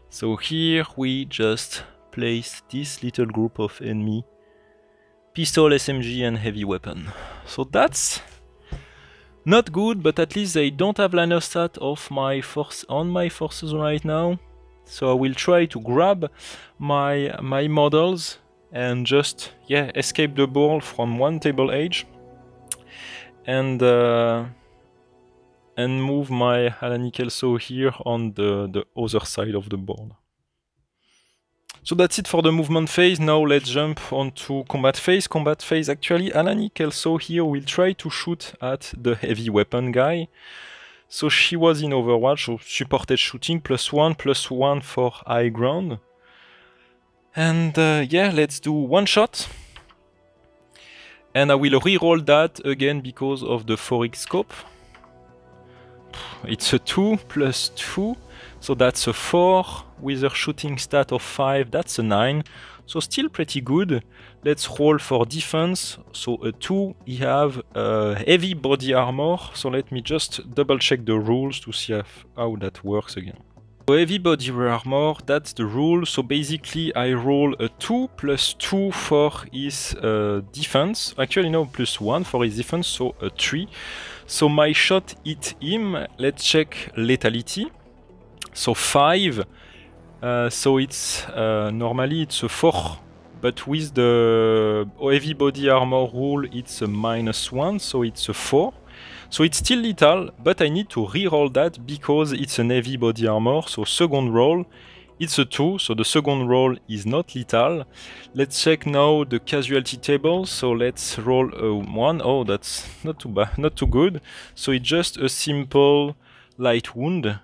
So here we just place this little group of enemy, pistol, SMG and heavy weapon. So that's not good, but at least they don't have line of sight of my force on my forces right now. So I will try to grab my models and just escape the ball from one table edge and move my Alani Kelso here on the other side of the board. So that's it for the movement phase. Now let's jump onto combat phase. Combat phase, actually, Alani Kelso here will try to shoot at the heavy weapon guy. So she was in Overwatch, so supported shooting, +1 for high ground. And yeah, let's do 1 shot. And I will reroll that again because of the 4x scope. It's a 2 + 2, so that's a 4 with a shooting stat of 5, that's a 9. So still pretty good. Let's roll for defense. So a 2, he have heavy body armor. So let me just double check the rules to see how that works again. So heavy body armor, that's the rule. So basically I roll a 2 + 2 for his defense. Actually no, +1 for his defense, so a 3. So my shot hit him. Let's check lethality. So 5. So it's normally it's a 4, but with the heavy body armor rule it's a -1, so it's a 4. So it's still lethal, but I need to re-roll that because it's an heavy body armor. So second roll, it's a 2, so the second roll is not lethal. Let's check now the casualty table. So let's roll a 1. Oh, that's not too bad, not too good. So it's just a simple light wound.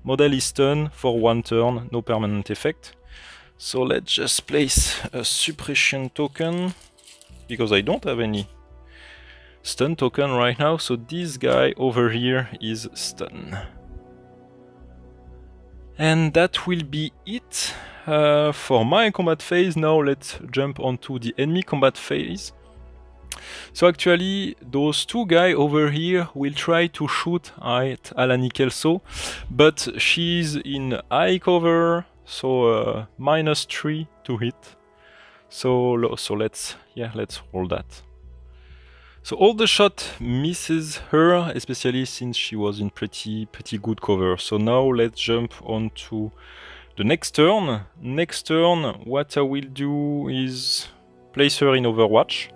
Model is stun for 1 turn, no permanent effect. So let's just place a suppression token, because I don't have any stun token right now, so this guy over here is stun. And that will be it for my combat phase. Now let's jump onto the enemy combat phase. So actually, those 2 guys over here will try to shoot at Alani Kelso, but she's in high cover, so -3 to hit. So let's roll that. So all the shot misses her, especially since she was in pretty good cover. So now let's jump on to the next turn. Next turn, what I will do is place her in Overwatch.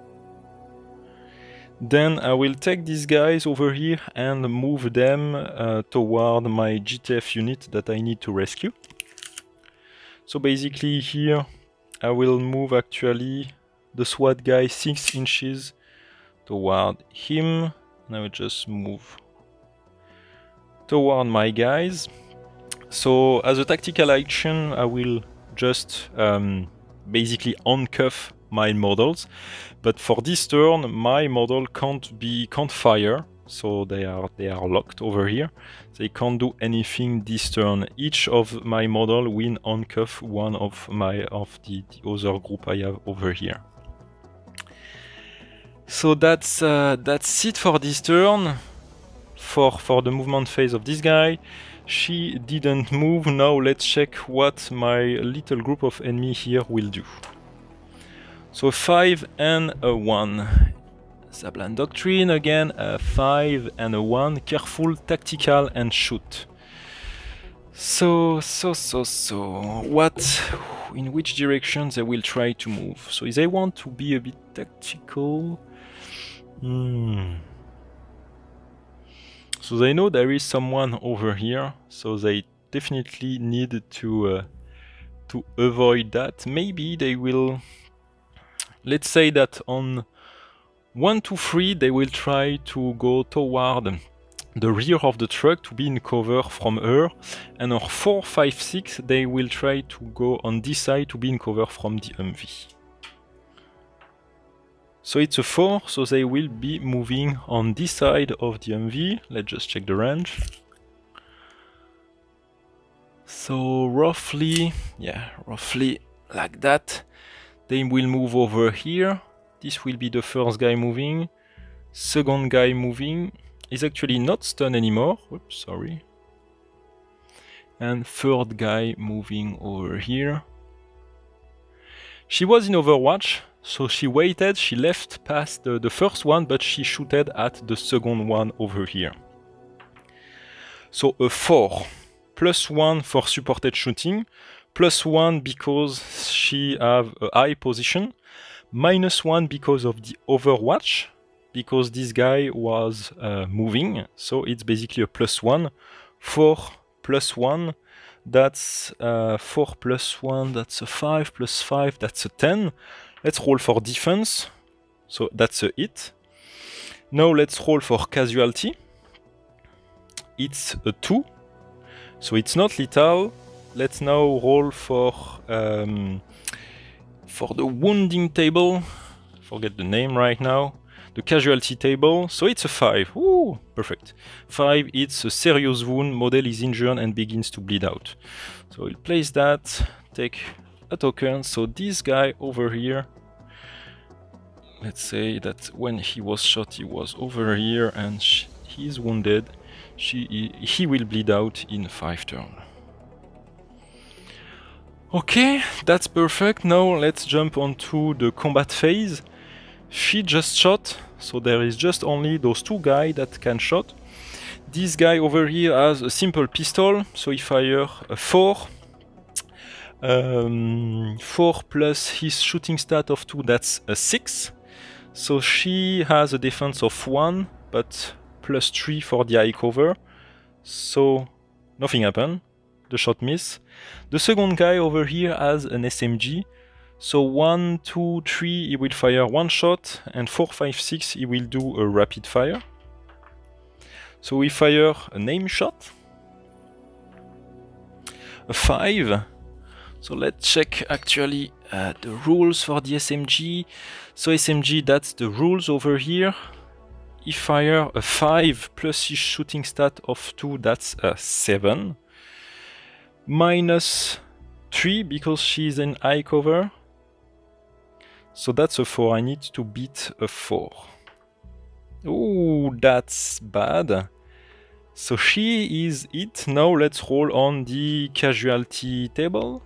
Then I will take these guys over here and move them toward my GTF unit that I need to rescue. So basically here I will move actually the SWAT guy 6 inches toward him. Now just move toward my guys. So as a tactical action, I will just basically uncuff my models, but for this turn my model can't fire, so they are locked over here. They can't do anything this turn. Each of my model will uncuff one of the other group I have over here. So that's it for this turn. For the movement phase of this guy, she didn't move. Now let's check what my little group of enemy here will do. So 5 and a 1. Zablan Doctrine again, a 5 and a 1. Careful, tactical, and shoot. So what, in which direction they will try to move? So if they want to be a bit tactical, so they know there is someone over here, so they definitely need to avoid that. Maybe they will, let's say that on 1, 2, 3 they will try to go toward the rear of the truck to be in cover from her, and on 4, 5, 6 they will try to go on this side to be in cover from the MV. So it's a 4, so they will be moving on this side of the MV. Let's just check the range. So roughly like that. They will move over here. This will be the first guy moving. Second guy moving is actually not stunned anymore. Oops, sorry. And third guy moving over here. She was in Overwatch, so she waited, she left past the first one, but she shooted at the second one over here. So a 4, +1 for supported shooting, +1 because she have a high position, -1 because of the Overwatch, because this guy was moving, so it's basically a +1. 4 +1, that's 4 +1, that's a 5 +5, that's a 10. Let's roll for defense, so that's a hit. Now let's roll for casualty. It's a 2, so it's not lethal. Let's now roll for the wounding table. Forget the name right now. The casualty table, so it's a 5. Ooh, perfect. 5, it's a serious wound, model is injured and begins to bleed out. So we'll place that, take a token. So this guy over here, let's say that when he was shot he was over here and he's wounded. He will bleed out in 5 turns. Okay, that's perfect. Now let's jump onto the combat phase. She just shot, so there is just only those 2 guys that can shot. This guy over here has a simple pistol, so he fires a 4. 4 plus his shooting stat of 2, that's a 6. So she has a defense of 1, but +3 for the eye cover. So nothing happened, the shot miss. The second guy over here has an SMG. So 1, 2, 3 he will fire 1 shot, and 4, 5, 6 he will do a rapid fire. So we fire an aim shot. A 5. So let's check actually the rules for the SMG. So SMG, that's the rules over here. He fire a 5 plus his shooting stat of 2, that's a 7. -3 because she's in eye cover. So that's a 4, I need to beat a 4. Ooh, that's bad. So she is it. Now let's roll on the casualty table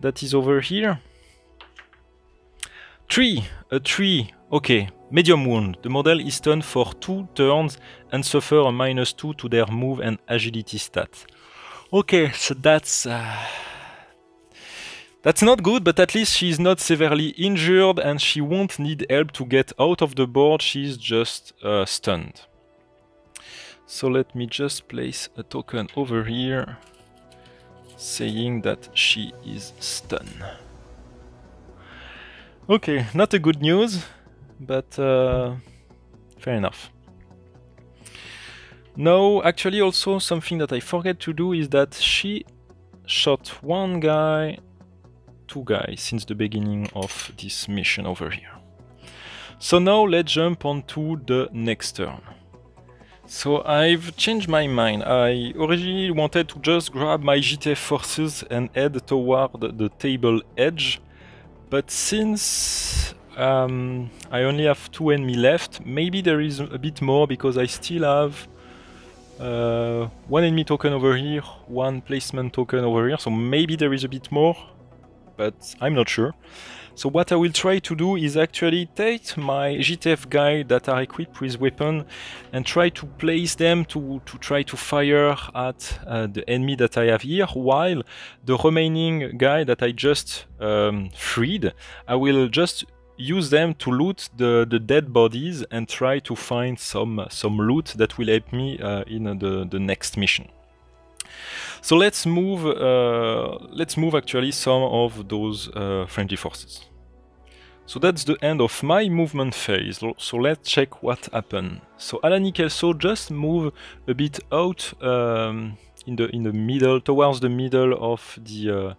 that is over here. 3, a 3, okay, medium wound. The model is stunned for 2 turns and suffer a -2 to their move and agility stat. Okay, so that's not good, but at least she's not severely injured and she won't need help to get out of the board, she's just stunned. So let me just place a token over here saying that she is stunned. Okay, not a good news, but fair enough. Now, actually also something that I forget to do is that she shot 1 guy, 2 guys since the beginning of this mission over here. So now let's jump on to the next turn. So I've changed my mind. I originally wanted to just grab my GTF forces and head toward the table edge, but since I only have 2 enemies left, maybe there is a bit more because I still have 1 enemy token over here, 1 placement token over here, so maybe there is a bit more, but I'm not sure. So what I will try to do is actually take my GTF guy that are equipped with weapon and try to place them to try to fire at the enemy that I have here, while the remaining guy that I just freed, I will just use them to loot the dead bodies and try to find some loot that will help me in the next mission. So let's move actually some of those friendly forces. So that's the end of my movement phase. So let's check what happened. So Alani Kelso just move a bit out in the middle, towards the middle of the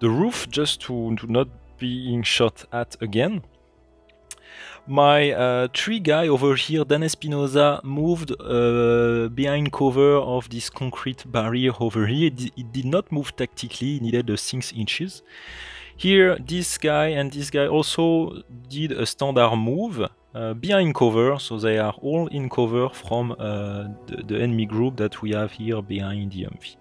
roof, just to not being shot at again. My 3 guy over here, Dan Espinosa, moved behind cover of this concrete barrier over here. It did not move tactically, it needed 6 inches. Here, this guy and this guy also did a standard move behind cover, so they are all in cover from the enemy group that we have here behind the Humvee.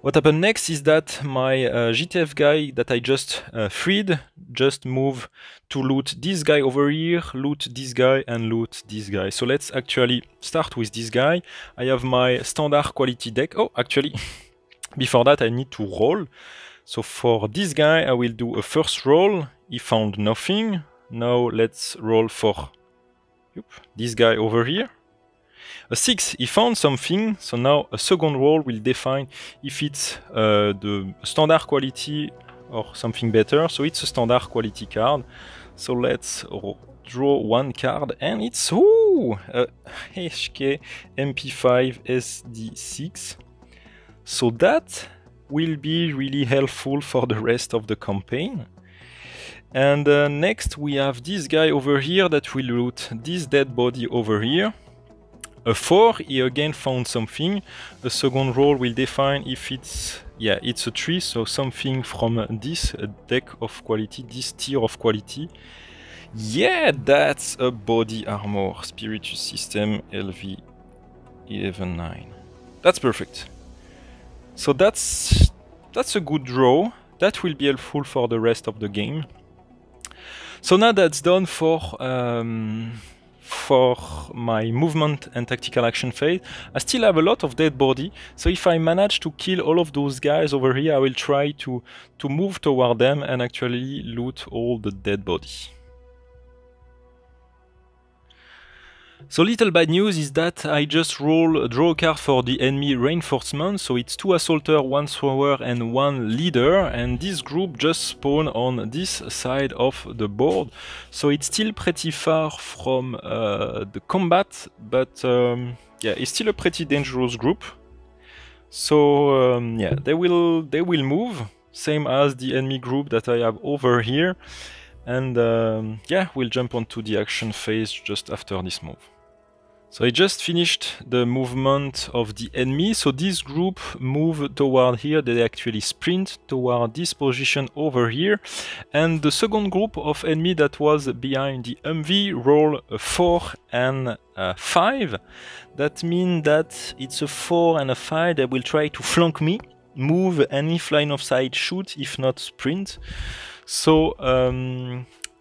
What happened next is that my GTF guy that I just freed just moved to loot this guy over here, loot this guy, and loot this guy. So let's actually start with this guy. I have my standard quality deck. Oh, actually, before that I need to roll. So for this guy I will do a first roll. He found nothing. Now let's roll for this guy over here. A 6, he found something, so now a second roll will define if it's the standard quality or something better. So it's a standard quality card. So let's draw 1 card, and it's HK MP5 SD6. So that will be really helpful for the rest of the campaign. And next we have this guy over here that will loot this dead body over here. A 4, he again found something. A second roll will define if it's a 3, so something from this deck of quality, this tier of quality. Yeah, that's a body armor, Spiritus System LV 11-9. That's perfect. So that's a good draw. That will be helpful for the rest of the game. So now that's done for my movement and tactical action phase. I still have a lot of dead body, so if I manage to kill all of those guys over here, I will try to move toward them and actually loot all the dead body. So little bad news is that I just draw a card for the enemy reinforcement, so it's 2 assaulter, 1 thrower and 1 leader, and this group just spawned on this side of the board, so it's still pretty far from the combat, but yeah, it's still a pretty dangerous group. So yeah, they will move, same as the enemy group that I have over here, and yeah, we'll jump onto the action phase just after this move. So I just finished the movement of the enemy. So this group move toward here, they actually sprint toward this position over here. And the second group of enemy that was behind the MV roll a 4 and a 5. That means that it's a 4 and a 5 that will try to flank me, move any line of sight, shoot, if not sprint. So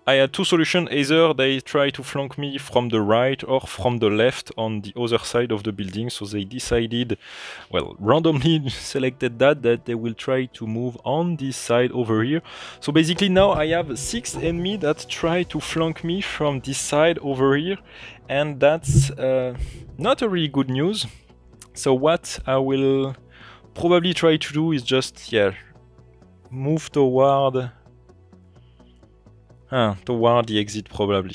I had two solutions. Either they try to flank me from the right or from the left on the other side of the building. So they decided, well, randomly selected that they will try to move on this side over here. So basically now I have 6 enemies that try to flank me from this side over here. And that's not a really good news. So what I will probably try to do is just, yeah, move toward the exit probably.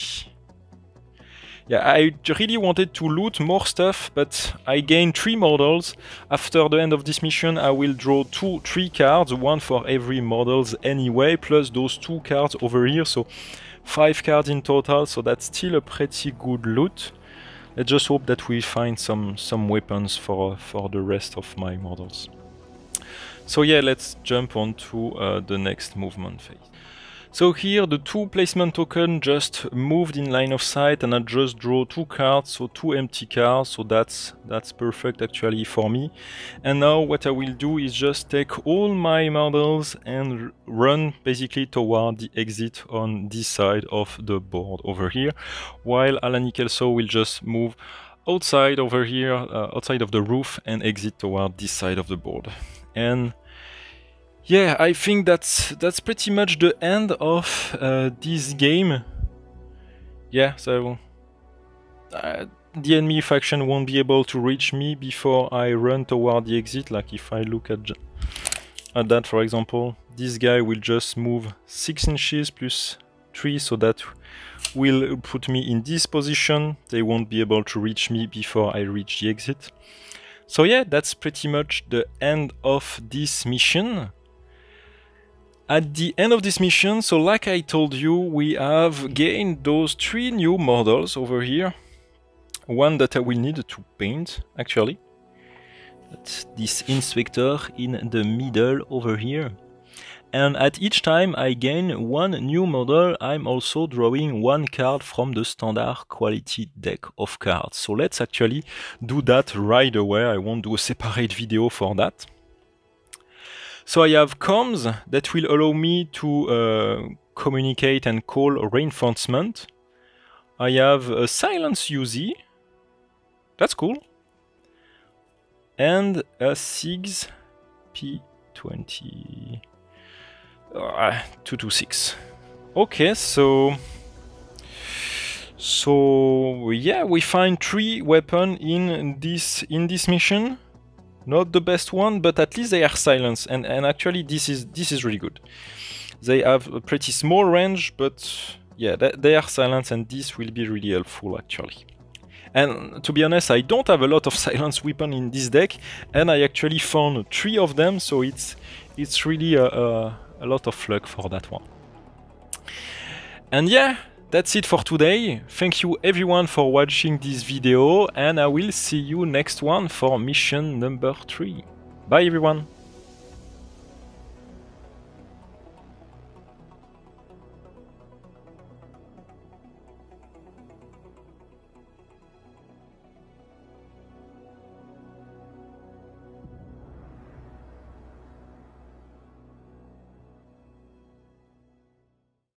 Yeah, I really wanted to loot more stuff, but I gained 3 models. After the end of this mission, I will draw 3 cards, one for every models anyway, plus those 2 cards over here, so 5 cards in total, so that's still a pretty good loot. Let's just hope that we find some weapons for the rest of my models. So yeah, let's jump on to the next movement phase. So here the 2 placement tokens just moved in line of sight, and I just draw 2 cards, so 2 empty cards, so that's perfect actually for me. And now what I will do is just take all my models and run basically toward the exit on this side of the board over here, while Alani Kelso will just move outside over here, outside of the roof, and exit toward this side of the board. And yeah, I think that's pretty much the end of this game. Yeah, so the enemy faction won't be able to reach me before I run toward the exit. Like if I look at that, for example, this guy will just move 6 inches plus 3, so that will put me in this position. They won't be able to reach me before I reach the exit. So yeah, that's pretty much the end of this mission. At the end of this mission, so like I told you, we have gained those 3 new models over here. One that I will need to paint, actually. That's this inspector in the middle over here. And at each time I gain 1 new model, I'm also drawing 1 card from the standard quality deck of cards. So let's actually do that right away. I won't do a separate video for that. So I have comms that will allow me to communicate and call reinforcement. I have a silence UZ. That's cool. And a SIGS P20 226. Okay, so yeah, we find 3 weapons in this mission. Not the best one, but at least they are silenced, and actually this is really good. They have a pretty small range, but yeah, they are silenced, and this will be really helpful actually. And to be honest, I don't have a lot of silence weapon in this deck, and I actually found 3 of them, so it's really a lot of luck for that one. And yeah, that's it for today. Thank you everyone for watching this video, and I will see you next one for mission number 3. Bye everyone!